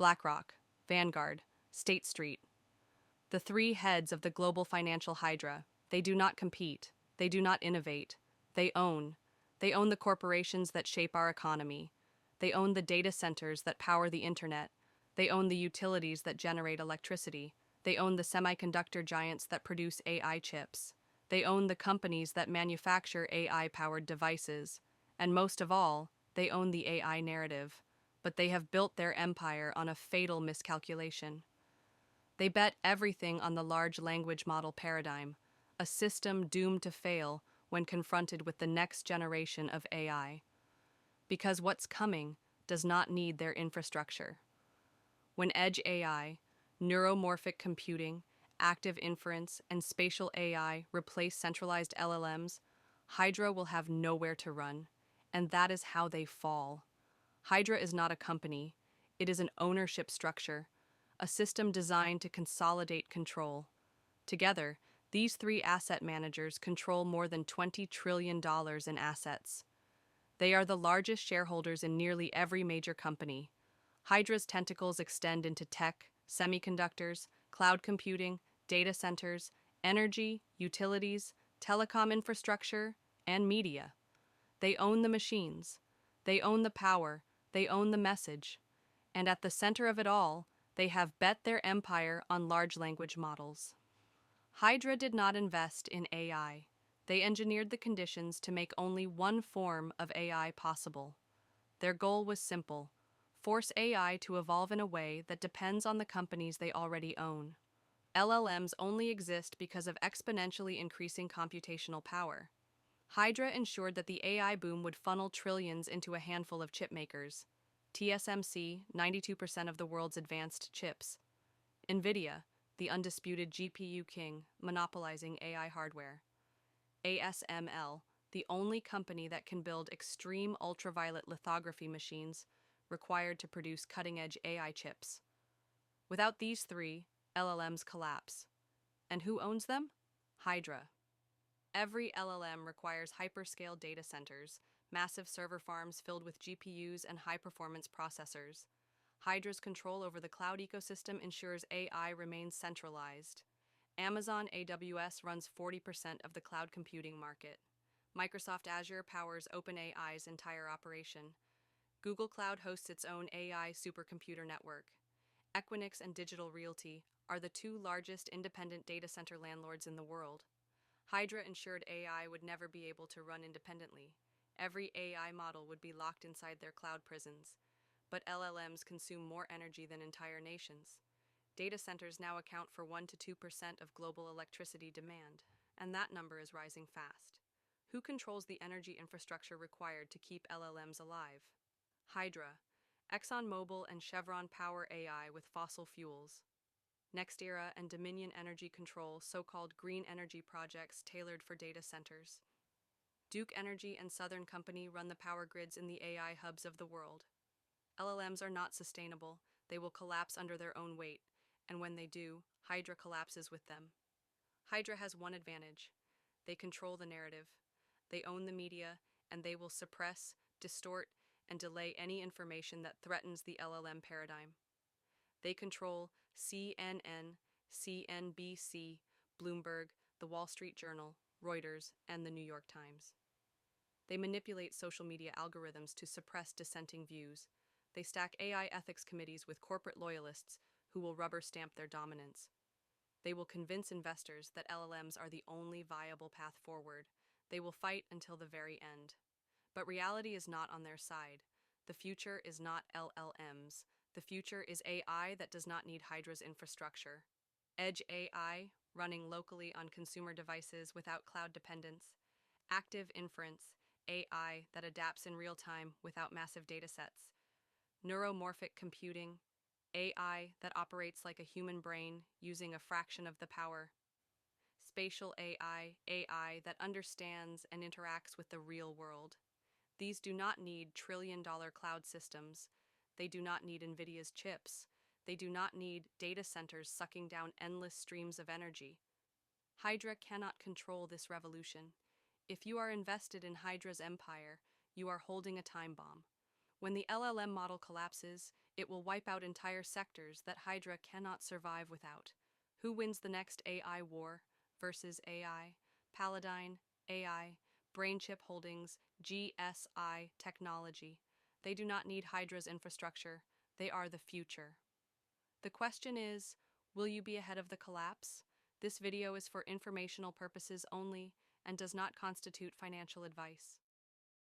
BlackRock, Vanguard, State Street. The three heads of the global financial Hydra. They do not compete. They do not innovate. They own. They own the corporations that shape our economy. They own the data centers that power the internet. They own the utilities that generate electricity. They own the semiconductor giants that produce AI chips. They own the companies that manufacture AI-powered devices. And most of all, they own the AI narrative. But they have built their empire on a fatal miscalculation. They bet everything on the large language model paradigm, a system doomed to fail when confronted with the next generation of AI. Because what's coming does not need their infrastructure. When edge AI, neuromorphic computing, active inference, and spatial AI replace centralized LLMs, Hydra will have nowhere to run, and that is how they fall. Hydra is not a company, it is an ownership structure, a system designed to consolidate control. Together, these three asset managers control more than $20 trillion in assets. They are the largest shareholders in nearly every major company. Hydra's tentacles extend into tech, semiconductors, cloud computing, data centers, energy, utilities, telecom infrastructure, and media. They own the machines. They own the power. They own the message. And at the center of it all, they have bet their empire on large language models. Hydra did not invest in AI. They engineered the conditions to make only one form of AI possible. Their goal was simple: force AI to evolve in a way that depends on the companies they already own. LLMs only exist because of exponentially increasing computational power. Hydra ensured that the AI boom would funnel trillions into a handful of chip makers. TSMC, 92% of the world's advanced chips. NVIDIA, the undisputed GPU king, monopolizing AI hardware. ASML, the only company that can build extreme ultraviolet lithography machines required to produce cutting-edge AI chips. Without these three, LLMs collapse. And who owns them? Hydra. Every LLM requires hyperscale data centers, massive server farms filled with GPUs and high-performance processors. Hydra's control over the cloud ecosystem ensures AI remains centralized. Amazon AWS runs 40% of the cloud computing market. Microsoft Azure powers Open AI's entire operation. Google Cloud hosts its own AI supercomputer network. Equinix and Digital Realty are the two largest independent data center landlords in the world. Hydra ensured AI would never be able to run independently. Every AI model would be locked inside their cloud prisons. But LLMs consume more energy than entire nations. Data centers now account for 1 to 2% of global electricity demand, and that number is rising fast. Who controls the energy infrastructure required to keep LLMs alive? Hydra. ExxonMobil and Chevron power AI with fossil fuels. NextEra and Dominion Energy control so-called green energy projects tailored for data centers. Duke Energy and Southern Company run the power grids in the AI hubs of the world. LLMs are not sustainable. They will collapse under their own weight, and when they do, Hydra collapses with them. Hydra has one advantage. They control the narrative. They own the media, and they will suppress, distort, and delay any information that threatens the LLM paradigm. They control CNN, CNBC, Bloomberg, The Wall Street Journal, Reuters, and The New York Times. They manipulate social media algorithms to suppress dissenting views. They stack AI ethics committees with corporate loyalists who will rubber stamp their dominance. They will convince investors that LLMs are the only viable path forward. They will fight until the very end. But reality is not on their side. The future is not LLMs. The future is AI that does not need Hydra's infrastructure. Edge AI, running locally on consumer devices without cloud dependence. Active inference, AI that adapts in real time without massive datasets. Neuromorphic computing, AI that operates like a human brain using a fraction of the power. Spatial AI, AI that understands and interacts with the real world. These do not need trillion-dollar cloud systems. They do not need NVIDIA's chips. They do not need data centers sucking down endless streams of energy. Hydra cannot control this revolution. If you are invested in Hydra's empire, you are holding a time bomb. When the LLM model collapses, It will wipe out entire sectors that Hydra cannot survive without. Who wins the next AI war versus AI? Paladine, AI, Brainchip Holdings, GSI Technology. They do not need Hydra's infrastructure. They are the future. The question is, will you be ahead of the collapse? This video is for informational purposes only and does not constitute financial advice.